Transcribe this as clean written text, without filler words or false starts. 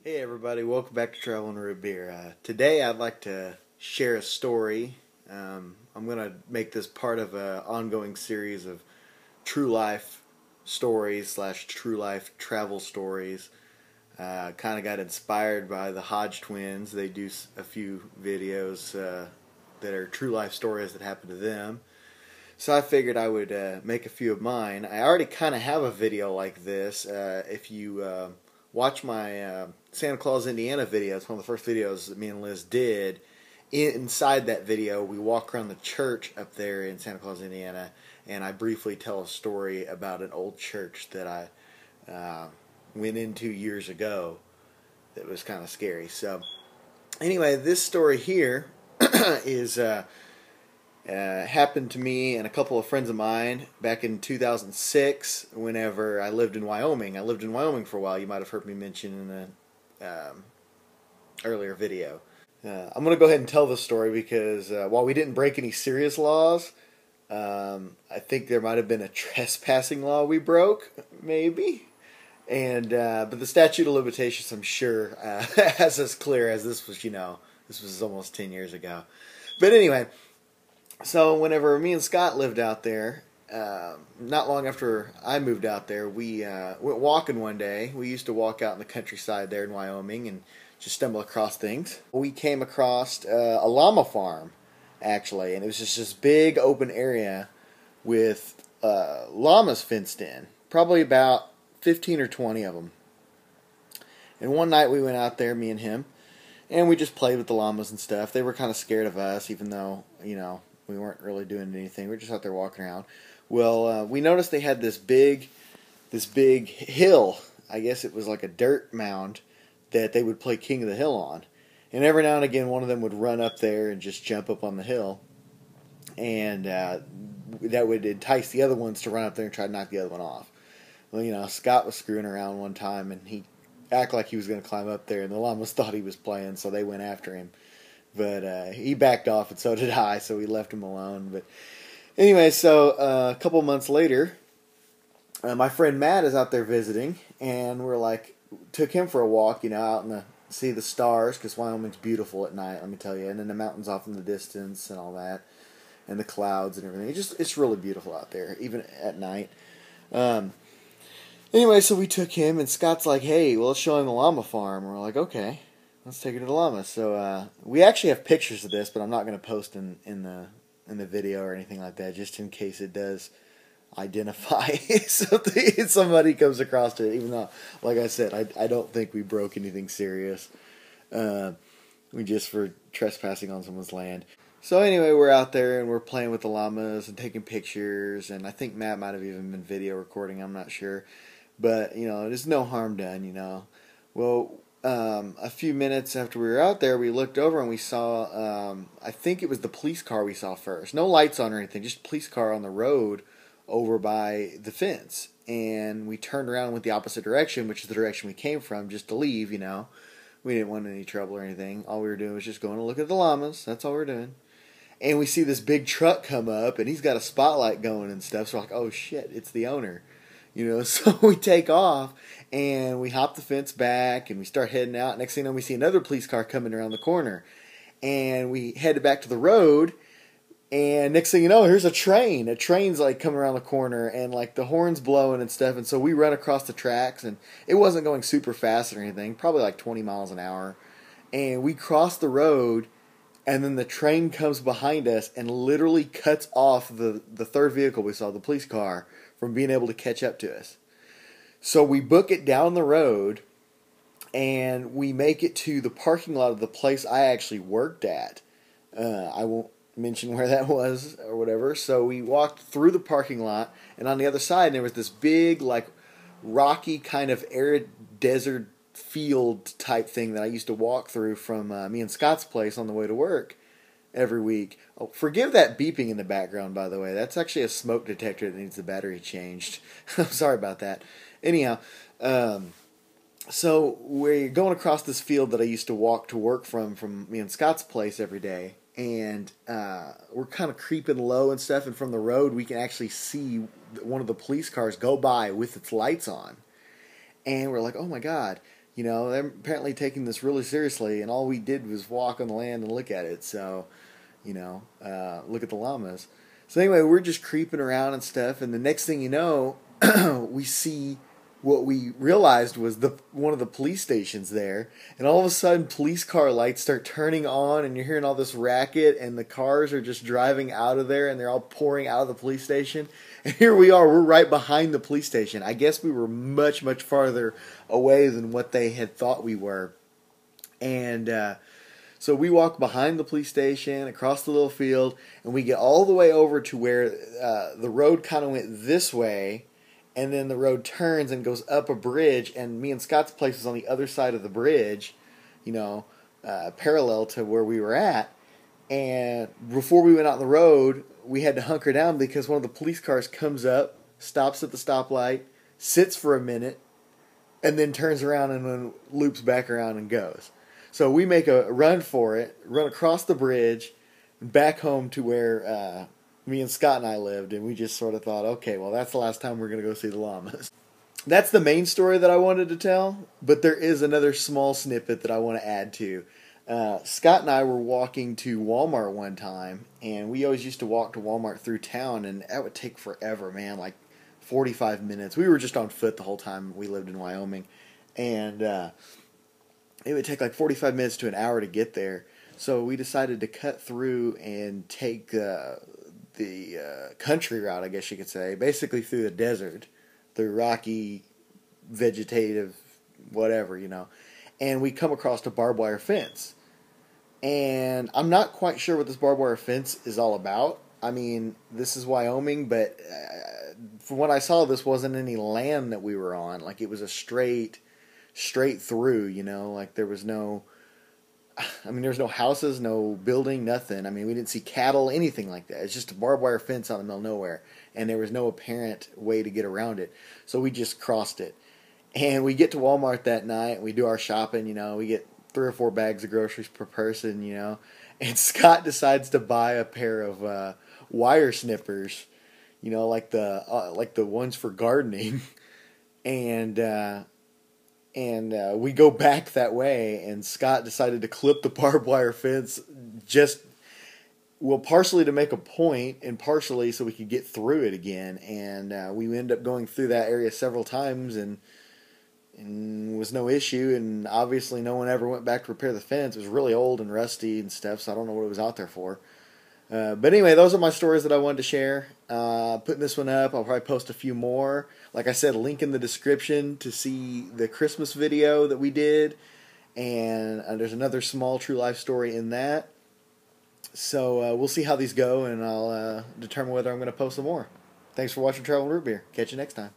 Hey everybody, welcome back to Travel and Root Beer. Today I'd like to share a story. I'm going to make this part of an ongoing series of true life stories slash true life travel stories. Kind of got inspired by the Hodge twins. They do a few videos that are true life stories that happened to them. So I figured I would make a few of mine. I already kind of have a video like this. If you watch my Santa Claus, Indiana video, it's one of the first videos that me and Liz did. Inside that video, we walk around the church up there in Santa Claus, Indiana, and I briefly tell a story about an old church that I went into years ago that was kind of scary. So anyway, this story here is... happened to me and a couple of friends of mine back in 2006 whenever I lived in Wyoming. I lived in Wyoming for a while. You might have heard me mention in an earlier video. I'm going to go ahead and tell this story because while we didn't break any serious laws, I think there might have been a trespassing law we broke, maybe. And but the statute of limitations, I'm sure, has us clear as this was, this was almost 10 years ago. But anyway... So whenever me and Scott lived out there, not long after I moved out there, we went walking one day. We used to walk out in the countryside there in Wyoming and just stumble across things. We came across a llama farm, actually, and it was just this big open area with llamas fenced in, probably about 15 or 20 of them. And one night we went out there, me and him, and we just played with the llamas and stuff. They were kind of scared of us, even though, we weren't really doing anything. We were just out there walking around. Well, we noticed they had this big hill. I guess it was like a dirt mound that they would play King of the Hill on. And every now and again, one of them would run up there and just jump up on the hill. And that would entice the other ones to run up there and try to knock the other one off. Well, Scott was screwing around one time, and he acted like he was going to climb up there, and the llamas thought he was playing, so they went after him. But he backed off, and so did I, so we left him alone. But anyway, so a couple months later, my friend Matt is out there visiting, and took him for a walk, out in see the stars, because Wyoming's beautiful at night, let me tell you, and then the mountains off in the distance and all that, and the clouds and everything. It's really beautiful out there, even at night. Anyway, so we took him, and Scott's like, hey, well, let's show him the llama farm. And we're like, okay. Let's take her to the llamas. So we actually have pictures of this, but I'm not going to post in the video or anything like that, just in case it does identify something. Somebody comes across it. Even though, like I said, I don't think we broke anything serious. We just were trespassing on someone's land. So anyway, we're out there and we're playing with the llamas and taking pictures, and I think Matt might have even been video recording. I'm not sure, but there's no harm done. Well. A few minutes after we were out there, we looked over and we saw, I think it was the police car we saw first. No lights on or anything, just a police car on the road over by the fence. And we turned around and went the opposite direction, which is the direction we came from, just to leave, We didn't want any trouble or anything. All we were doing was just going to look at the llamas. That's all we were doing. And we see this big truck come up, and he's got a spotlight going and stuff. So we're like, oh shit, it's the owner. So we take off, and we hop the fence back, and we start heading out. Next thing you know, we see another police car coming around the corner. And we headed back to the road, and next thing you know, here's a train. A train's, coming around the corner, and, the horn's blowing and stuff. And so we run across the tracks, and it wasn't going super fast or anything, probably 20 miles an hour. And we cross the road, and then the train comes behind us and literally cuts off the third vehicle we saw, the police car, from being able to catch up to us. So we book it down the road, and we make it to the parking lot of the place I actually worked at. I won't mention where that was or whatever. So we walked through the parking lot, and on the other side there was this big, rocky kind of arid desert field type thing that I used to walk through from me and Scott's place on the way to work every week. Oh, forgive that beeping in the background, by the way. That's actually a smoke detector that needs the battery changed. I'm sorry about that. Anyhow, so we're going across this field that I used to walk to work from me and Scott's place every day, and we're kind of creeping low and stuff, and from the road we can actually see one of the police cars go by with its lights on. And we're like, oh my God. You know, they're apparently taking this really seriously, and all we did was walk on the land and look at it. So, look at the llamas. So anyway, we're just creeping around and stuff, and the next thing you know, we see what we realized was one of the police stations there, and all of a sudden police car lights start turning on, and you're hearing all this racket, and the cars are just driving out of there, and they're all pouring out of the police station. And here we are, we're right behind the police station. I guess we were much, much farther away than what they had thought we were. And so we walk behind the police station, across the little field, and we get all the way over to where the road kind of went this way, and then the road turns and goes up a bridge, and me and Scott's place was on the other side of the bridge, parallel to where we were at. And before we went out on the road, we had to hunker down because one of the police cars comes up, stops at the stoplight, sits for a minute, and then turns around and then loops back around and goes. So we make a run for it, run across the bridge, back home to where me and Scott and I lived, and we just sort of thought, okay, well, that's the last time we're going to go see the llamas. That's the main story that I wanted to tell, but there is another small snippet that I want to add to. Scott and I were walking to Walmart one time, and we always used to walk to Walmart through town, and that would take forever, man, like 45 minutes. We were just on foot the whole time we lived in Wyoming, and it would take like 45 minutes to an hour to get there. So we decided to cut through and take the country route, I guess you could say, basically through the desert, through rocky, vegetative, whatever, and we come across a barbed wire fence. And I'm not quite sure what this barbed wire fence is all about. I mean, this is Wyoming, but from what I saw, this wasn't any land that we were on. Like, it was a straight through, like there was no houses, no building, nothing. I mean, we didn't see cattle, anything like that. It's just a barbed wire fence out in the middle of nowhere, and there was no apparent way to get around it. So we just crossed it. And we get to Walmart that night, and we do our shopping, we get 3 or 4 bags of groceries per person, and Scott decides to buy a pair of wire snippers, like the ones for gardening, and we go back that way, and Scott decided to clip the barbed wire fence partially to make a point, and partially so we could get through it again. And we ended up going through that area several times, and was no issue. And obviously, no one ever went back to repair the fence. It was really old and rusty and stuff, so I don't know what it was out there for. But anyway, those are my stories that I wanted to share. Putting this one up, I'll probably post a few more. Like I said, link in the description to see the Christmas video that we did. And there's another small true life story in that. So we'll see how these go, and I'll determine whether I'm going to post some more. Thanks for watching Travel and Root Beer. Catch you next time.